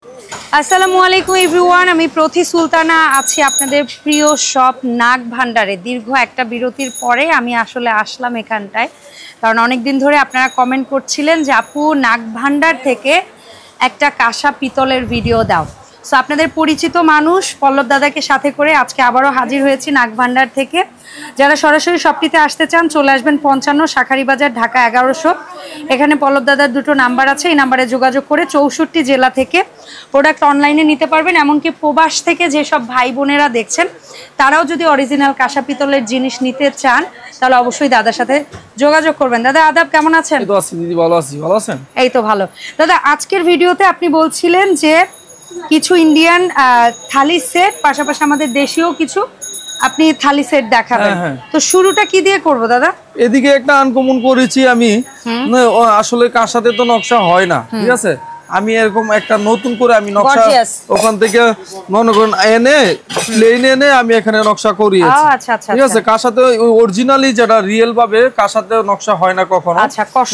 আসসালামু আলাইকুম এভরিওয়ান, আমি প্রতি সুলতানা আছি আপনাদের প্রিয় শপ নাগ ভান্ডারে। দীর্ঘ একটা বিরতির পরে আমি আসলে আসলাম এখানটায়, কারণ অনেক দিন ধরে আপনারা কমেন্ট করছিলেন যে আপু নাগ ভান্ডার থেকে একটা কাঁসা পিতলের ভিডিও দাও। সো আপনাদের পরিচিত মানুষ পল্লব দাদাকে সাথে করে আজকে আবারও হাজির হয়েছি নাগ ভান্ডার থেকে। যারা সরাসরি শপটিতে আসতে চান চলে আসবেন 55 শাখারি বাজার, ঢাকা 1100। এখানে পল্লব দাদার দুটো নাম্বার আছে, এই নাম্বারে যোগাযোগ করে 64 জেলা থেকে প্রোডাক্ট অনলাইনে নিতে পারবেন। এমনকি প্রবাস থেকে যেসব ভাই বোনেরা দেখছেন তারাও যদি অরিজিনাল কাঁসা পিতলের জিনিস নিতে চান তাহলে অবশ্যই দাদার সাথে যোগাযোগ করবেন। দাদা আদাব, কেমন আছেন? এই তো আছি দিদি, ভালো আছি। ভালো আছেন? এই তো ভালো। দাদা আজকের ভিডিওতে আপনি বলছিলেন যে কিছু ইন্ডিয়ান থালি সেট, পাশাপাশি আমাদের দেশীয় কিছু আপনি থালি সেট দেখাবেন। তো শুরুটা কি দিয়ে করব দাদা? এদিকে একটা আনকমন করেছি আমি, আসলে কাঁসাতে তো নকশা হয় না, ঠিক আছে। আমি এরকম একটা নতুন করে আমি নকশা ওখান থেকে মনে করেন এনে প্লেন এনে আমি এখানে নকশা করিয়েছি, ঠিক আছে। কাঁসাতে অরিজিনালি যেটা রিয়েল ভাবে কাঁসাতে নকশা হয় না কখনো।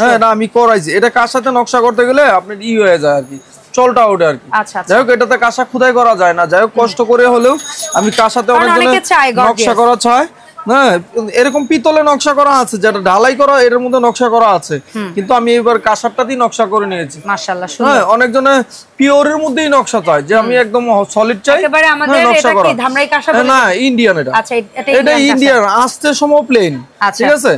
হ্যাঁ, এটা আমি করাইছি। এটা কাঁসাতে নকশা করতে গেলে আপনার হয়ে যায় আর কি, চলটা ওঠে আর কি। যাই হোক, এটাতে কাঁসা খুদাই করা যায় না। যাই হোক, কষ্ট করে হলেও আমি কাঁসাতে অনেকজনে নকশা করা চাই। হ্যাঁ, এরকম পিতলে নকশা করা আছে, যেটা ঢালাই করা এর মধ্যে নকশা করা আছে, কিন্তু আমি এবার কাঁসাটাতেই নকশা করে নিয়েছি। মাশাআল্লাহ। হ্যাঁ, অনেকজনে পিওরের মধ্যেই নকশা চায়, যে আমি একদম সলিড চাই। একেবারে আমাদের এটা কি ধামরাই কাঁসা বলে? না, ইন্ডিয়ান এটা। আচ্ছা, এটা ইন্ডিয়ান আসতে সময় প্লেন, ঠিক আছে।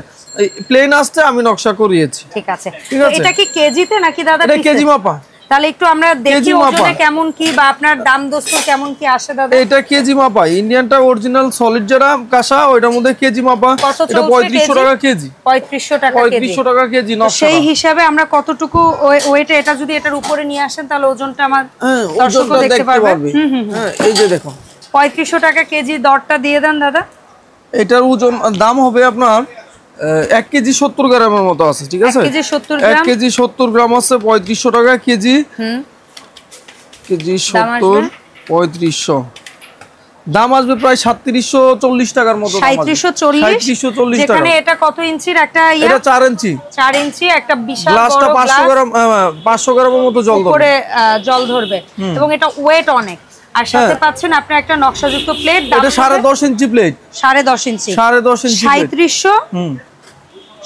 প্লেন আসতে আমি নকশা করিয়েছি, ঠিক আছে। এটা কি কেজিতে নাকি দাদা? এটা কেজি মাপা। তাহলে একটু আমরা দেখি ওজনে কেমন কি বা আপনার দাম দস্ত কেমন কি আসে দাদা? এটা কেজি মাপা। ইন্ডিয়ানটা অরিজিনাল সলিড যেটা কাঁসা, ওইটার মধ্যে কেজি মাপা। এটা 3500 টাকা কেজি। 3500 টাকা কেজি নকশা। সেই হিসাবে আমরা কতটুকু ওয়েটে, এটা যদি এটার উপরে নিয়ে আসেন তাহলে ওজনটা আমার দর্শকও দেখতে পারবে। হ্যাঁ, এই যে দেখো 3500 টাকা কেজি। দরটা দিয়ে দেন দাদা। এটার ওজন দাম হবে আপনার 1 কেজি 70 গ্রামের মতো আছে, ঠিক আছে। 1 কেজি 70 গ্রাম আছে 3500 টাকা কেজি। কেজি 70 3500 দাম আসবে প্রায় 3740 টাকার মতো। 3740 টাকা। যেখানে এটা কত ইঞ্চির একটা? এটা 4 ইঞ্চি। 4 ইঞ্চি একটা বিশাল বড় গ্লাসটা 500 গ্রাম 500 গ্রামের মতো জল ধরবে, উপরে জল ধরবে, এবং এটা ওয়েট অনেক। আর সাথে পাচ্ছেন আপনি একটা নকশাযুক্ত প্লেট। এটা 10.5 ইঞ্চি প্লেট। 10.5 ইঞ্চি। 10.5 ইঞ্চি।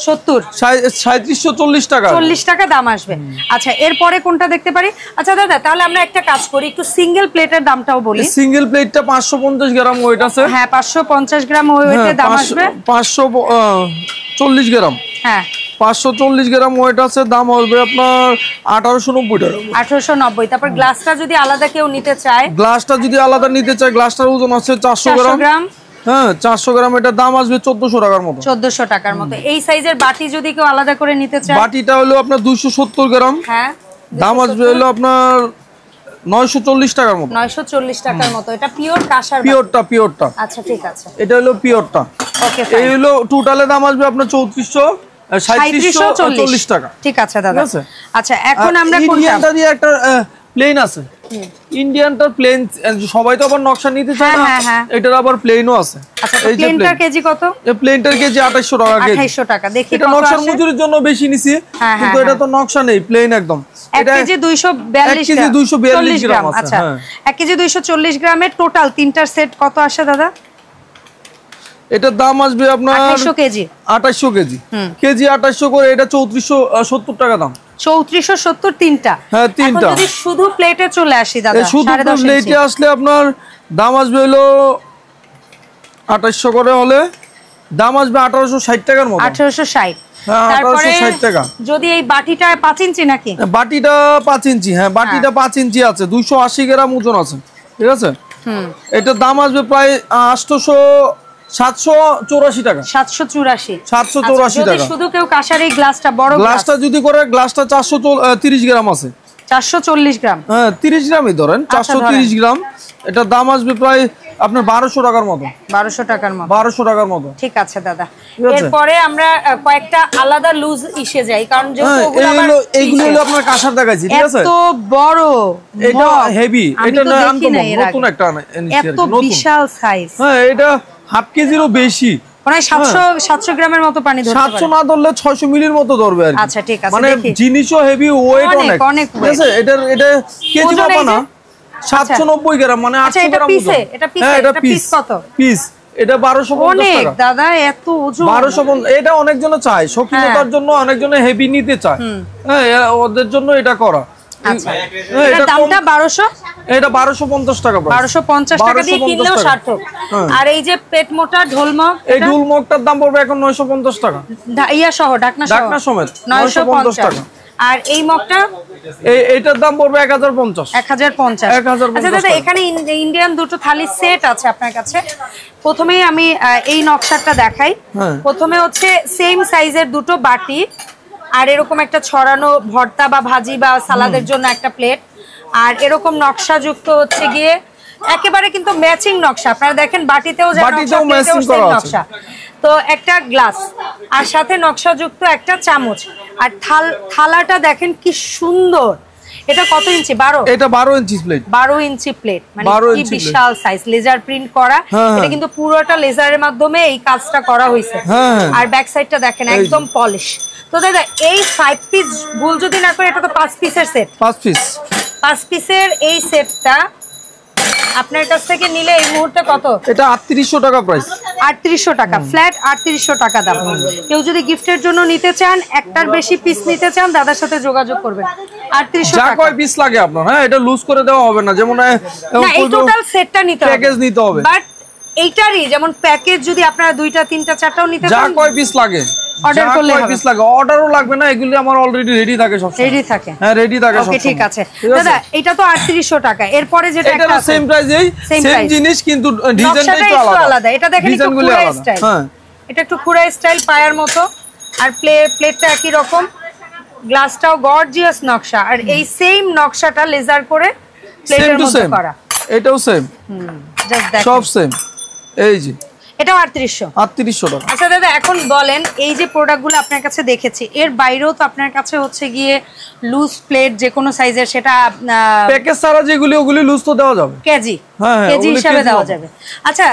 3740 টাকা। 40 টাকা দাম আসবে। আচ্ছা, এরপরে কোনটা দেখতে পারি? আচ্ছা দাদা, তাহলে আমরা একটা কাজ করি, একটু সিঙ্গেল প্লেটের দামটাও বলি। সিঙ্গেল প্লেটটা 550 গ্রাম ওয়েট আছে। হ্যাঁ, 550 গ্রাম ওয়েটের দাম আসবে। 540 গ্রাম। হ্যাঁ, 540 গ্রাম ওয়েট আছে, দাম হবে আপনার 1890 টাকা। 1890। তারপর গ্লাসটা যদি আলাদা কেউ নিতে চায়, গ্লাসটা যদি আলাদা নিতে চায়, গ্লাসটার ওজন আছে 400 গ্রাম। হ্যাঁ, 400 গ্রাম। এটা দাম আসবে 1400 টাকার মতো। 1400 টাকার মতো। এই সাইজের বাটি যদি কেউ আলাদা করে নিতে চায়, বাটিটা হলো আপনার 270 গ্রাম। হ্যাঁ, দাম আসবে হলো আপনার 940 টাকার মতো। 940 টাকার মতো। এটা পিওর কাঁসার? পিওরটা। আচ্ছা, ঠিক আছে। এটা হলো পিওরটা। ওকে, এই হলো টোটালে দাম আসবে আপনার 3740 টাকা। ঠিক আছে দাদা। আচ্ছা, এখন আমরা ইন্ডিয়ানটা দিয়ে একটা প্লেন আছে। ইন্ডিয়ানটার প্লেন সবাই তো আবার নকশা নিতে চায় না, এটার আবার প্লেনও আছে। আচ্ছা, প্লেনটার কেজি কত? এই প্লেনটার কেজি 2800 টাকা কেজি। 2800 টাকা। দেখি এটা নকশার মজুরির জন্য বেশি নিছি, কিন্তু এটা তো নকশা নেই, প্লেন একদম। এটা কেজি 242 গ্রাম। আচ্ছা, 1 কেজি 240 গ্রামের টোটাল তিনটার সেট কত আসে দাদা? এটার দাম আসবে আপনার 2800 কেজি। 2800 কেজি। কেজি 2800 করে, এটা 3470 টাকা দাম। 3470 তিনটা। হ্যাঁ, তিনটা। যদি শুধু প্লেটে চলে আসি দাদা, শুধু প্লেটে আসলে আপনার দাম আসবে হলো 2800 করে, হলে দাম আসবে 1860 টাকার মতো। 1860। হ্যাঁ, 1860 টাকা। যদি এই বাটিটা 5 ইঞ্চি নাকি? বাটিটা 5 ইঞ্চি। হ্যাঁ, বাটিটা 5 ইঞ্চি আছে, 280 গ্রাম ওজন আছে, ঠিক আছে। এটার দাম আসবে প্রায় 784 টাকা। 784 টাকা। শুধু কেউ কাঁসার এই গ্লাসটা, বড় গ্লাসটা যদি করে, গ্লাসটা 430 গ্রাম আছে। 440 গ্রাম। হ্যাঁ, 30 গ্রামই ধরেন, 430 গ্রাম। এটার দাম আসবে প্রায় আপনার 1200 টাকার মতো। 1200 টাকার মতো। 1200 টাকার মতো। ঠিক আছে দাদা। এরপরে আমরা কয়েকটা আলাদা লুজ ইসে যাই, কারণ এইগুলো হলো আপনার কাঁসার দেখাইছি, ঠিক আছে। এত বড়, এটা হেভি, এটা নতুন একটা এত বিশাল সাইজ। হ্যাঁ, এটা হাফ কেজিরও বেশি, মানে 700 গ্রামের মতো পানি ধরতে পারে। 700 না ধরলে 600 মিলির মতো ধরবে আর কি। আচ্ছা, ঠিক আছে। মানে জিনিসও হেভি, ওয়েট অনেক, ঠিক আছে। এটা কেজি মাপা না, 790 গ্রাম মানে 800 গ্রাম ওজন। হ্যাঁ এটা পিস কত? পিস এটা 1250 টাকা। দাদা এত ওজন 1250, এটা অনেকজন চায় শৌখিনতার জন্য, অনেকজন হেভি নিতে চায়, হ্যাঁ ওদের জন্য এটা করা। আচ্ছা এটা দামটা 1200, এটা 1250 টাকা, 1250 টাকা দিয়ে কিনলেও সার্থক। আর এই যে পেট মোটা ঢোলমগ, এই ঢোলমগটার দাম পড়বে এখন 950 টাকা, ইয়া সহ ঢাকনা সমেত 950 টাকা। আর এই মগটা এইটার দাম পড়বে 1050। আচ্ছা দাদা এখানে ইন্ডিয়ান দুটো থালি সেট আছে আপনার কাছে। প্রথমেই আমি এই নকশাটা দেখাই। প্রথমে হচ্ছে সেম সাইজের দুটো বাটি, আর এরকম একটা ছড়ানো ভর্তা বা ভাজি বা সালাদের জন্য একটা প্লেট, আর এরকম নকশা যুক্ত হচ্ছে গিয়ে একেবারে কিন্তু ম্যাচিং নকশা। আপনারা দেখেন বাটিতেও নকশা, তো একটা গ্লাস আর সাথে নকশা যুক্ত একটা চামচ, আর থালাটা দেখেন কি সুন্দর। এটা কত ইঞ্চি? 12। এটা 12 ইঞ্চি প্লেট, 12 ইঞ্চি প্লেট, মানে কি বিশাল সাইজ, লেজার প্রিন্ট করা। এটা কিন্তু পুরোটা লেজারের মাধ্যমে এই কাজটা করা হয়েছে। আর ব্যাক সাইডটা দেখেন একদম পলিশ। তো দাদা এই 5 পিস ভুল যদি না করে, এটা তো 5 পিসের সেট, 5 পিসের এই সেটটা আপনার কাছ থেকে নিলে এই মুহূর্তে কত? এটা 3800 টাকা প্রাইস, 3800 টাকা ফ্ল্যাট, 3800 টাকা দাম। কেউ যদি গিফটের জন্য নিতে চান, একটার বেশি পিস নিতে চান, দাদার সাথে যোগাযোগ করবেন। 3800 টাকা। যা কয় পিস লাগে আপনার, হ্যাঁ এটা লুজ করে দেওয়া হবে না, যেমন এই টোটাল সেটটা নিতে হবে, প্যাকেজ নিতে হবে। বাট এইটারই যেমন প্যাকেজ যদি আপনারা 2টা 3টা 4টাও নিতে চান, যা কয় পিস লাগে অর্ডার করলে হবে। পিস লাগে, অর্ডারও লাগবে না, এগুলি আমার অলরেডি রেডি থাকে সব, রেডি থাকে। হ্যাঁ রেডি থাকে সব। ওকে ঠিক আছে দাদা, এটা তো 3800 টাকা। এরপরে যেটা এটা সেম প্রাইসেই, সেম জিনিস কিন্তু ডিজাইনটা একটু আলাদা। এটা দেখেন একটু খুরা স্টাইল, হ্যাঁ এটা একটু খুরা স্টাইল পায়ার মতো, আর প্লেটটা একই রকম, গ্লাসটাও গর্জিয়াস নকশা, আর এই সেম নকশাটা লেজার করে প্লেটের মধ্যে করা। এটাও সেম, জাস্ট দেখেন সব সেম। এই যে এটাও 3800 টাকা। আচ্ছা দাদা এখন বলেন, এই যে প্রোডাক্টগুলো আপনার কাছে দেখেছি, এর বাইরেও তো আপনার কাছে হচ্ছে গিয়ে লুজ প্লেট যে কোনো সাইজের, সেটা প্যাকেজ ছাড়া যেগুলি ওগুলি লুজ তো দেওয়া যাবে, কেজি হিসাবে দেওয়া যাবে। আচ্ছা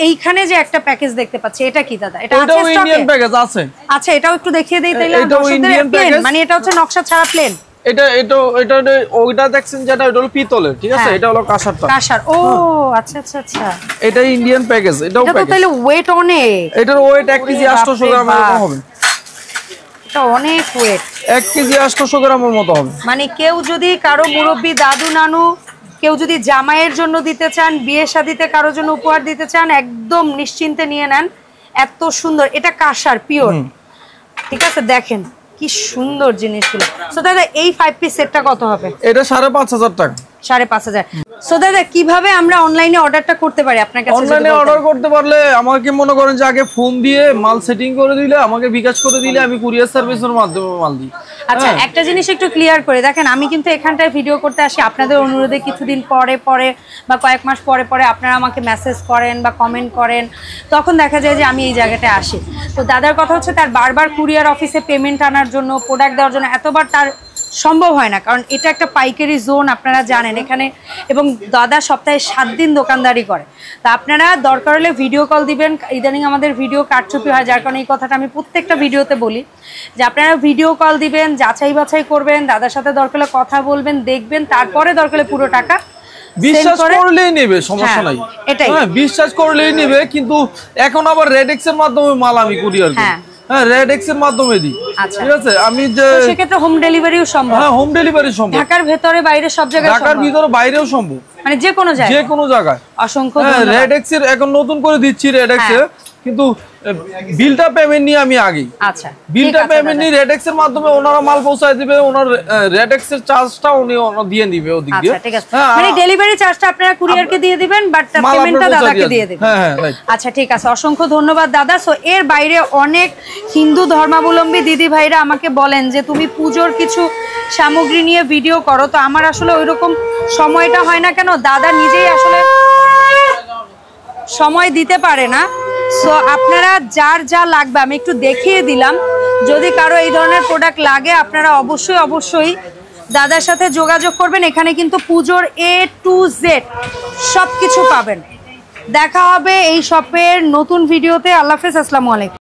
এইখানে যে একটা প্যাকেজ দেখতে পাচ্ছি, এটা কি দাদা? এটা আছে স্টকে? ইন্ডিয়ান প্যাকেজ আছে। আচ্ছা এটাও একটু দেখিয়ে দেই তাইলে। এটাও ইন্ডিয়ান প্যাকেজ, মানে এটা হচ্ছে নকশা ছাড়া প্লেন। এটা ওইটা দেখছেন যেটা, ওটা হলো পিতলের, ঠিক আছে, এটা হলো কাঁসারটা। কাঁসার, ও আচ্ছা আচ্ছা আচ্ছা। এটা ইন্ডিয়ান প্যাকেজ, এটাও প্যাকেজ। তাহলে ওয়েট অনেক, এটার ওয়েট 1 কেজি 800 গ্রাম এরকম হবে। এটা অনেক ওয়েট, 1 কেজি 800 গ্রামের মতো হবে। মানে কেউ যদি কারো মুরব্বি দাদু নানু, কেউ যদি জামাইয়ের জন্য দিতে চান, বিয়ে শাদিতে কারো জন্য উপহার দিতে চান, একদম নিশ্চিন্তে নিয়ে নেন। এত সুন্দর, এটা কাঁসার পিওর, ঠিক আছে। দেখেন কি সুন্দর জিনিসগুলো। সো দাদা এই 5 পিস সেটটা কত হবে? এটা 5500 টাকা। 5500। সো দাদা কিভাবে আমরা অনলাইনে অর্ডারটা করতে পারি আপনার কাছে? অনলাইনে অর্ডার করতে পারলে আমাকে মনে করেন যে আগে ফোন দিয়ে মাল সেটিং করে দিলে, আমাকে বিকাশ করে দিলে, আমি কুরিয়ার সার্ভিসের মাধ্যমে মাল দিই। আচ্ছা একটা জিনিস একটু ক্লিয়ার করে দেখেন, আমি কিন্তু এখানটায় ভিডিও করতে আসি আপনাদের অনুরোধে, কিছুদিন পরে পরে বা কয়েক মাস পরে পরে আপনারা আমাকে মেসেজ করেন বা কমেন্ট করেন, তখন দেখা যায় যে আমি এই জায়গাটায় আসি। তো দাদার কথা হচ্ছে, তার বারবার কুরিয়ার অফিসে পেমেন্ট আনার জন্য, প্রোডাক্ট দেওয়ার জন্য এতবার তার সম্ভব হয় না, কারণ এটা একটা পাইকারি জোন আপনারা জানেন এখানে, এবং দাদা সপ্তাহে 7 দিন দোকানদারি করে। তা আপনারা দরকার হলে ভিডিও কল দিবেন। ইদানিং আমাদের ভিডিও কারচুপি হয়, যার কারণে এই কথাটা আমি প্রত্যেকটা ভিডিওতে বলি যে আপনারা ভিডিও কল দিবেন, যাচাই বাছাই করবেন, দাদার সাথে দরকার হলে কথা বলবেন, দেখবেন, তারপরে দরকার হলে পুরো টাকা বিশ্বাস করলেই নেবে, সমস্যা নাই। এটাই, হ্যাঁ বিশ্বাস করলেই নেবে। কিন্তু এখন আবার রেডেক্স এর মাধ্যমে মাল আমি কুরিয়ার করি, হ্যাঁ রেডেক্স এর মাধ্যমে দিই, ঠিক আছে। আমি যে সেক্ষেত্রে হোম ডেলিভারিও সম্ভব। হ্যাঁ হোম ডেলিভারি সম্ভব, ঢাকার ভেতরে বাইরে সব জায়গায়, ঢাকার ভিতরে বাইরেও সম্ভব, মানে যে কোনো জায়গায়, যে কোনো জায়গায়। অসংখ্য ধন্যবাদ। রেডেক্স এর এখন নতুন করে দিচ্ছি রেডেক্স এর, কিন্তু বিলটা পেমেন্ট নিয়ে আমি আগে। আচ্ছা বিলটা পেমেন্ট নিয়ে রেডেক্স এর মাধ্যমে ওনারা মাল পৌঁছায় দিবে, ওনার রেডেক্স এর চার্জটা উনি দিয়ে দিবে ওদিক দিয়ে। আচ্ছা ঠিক আছে, মানে ডেলিভারি চার্জটা আপনারা কুরিয়ারকে দিয়ে দিবেন, বাট পেমেন্টটা দাদাকে দিয়ে দিবেন। হ্যাঁ হ্যাঁ রাইট। আচ্ছা ঠিক আছে, অসংখ্য ধন্যবাদ দাদা। সো এর বাইরে অনেক হিন্দু ধর্মাবলম্বী দিদি ভাইরা আমাকে বলেন যে তুমি পূজোর কিছু সামগ্রী নিয়ে ভিডিও করো, তো আমার আসলে ওইরকম সময়টা হয় না, কেন দাদা নিজেই আসলে সময় দিতে পারে না। সো আপনারা যার যা লাগবে আমি একটু দেখিয়ে দিলাম, যদি কারো এই ধরনের প্রোডাক্ট লাগে আপনারা অবশ্যই দাদার সাথে যোগাযোগ করবেন। এখানে কিন্তু পুজোর A to Z সব কিছু পাবেন। দেখা হবে এই শপের নতুন ভিডিওতে। আল্লাহ হাফেজ, আসসালামু আলাইকুম।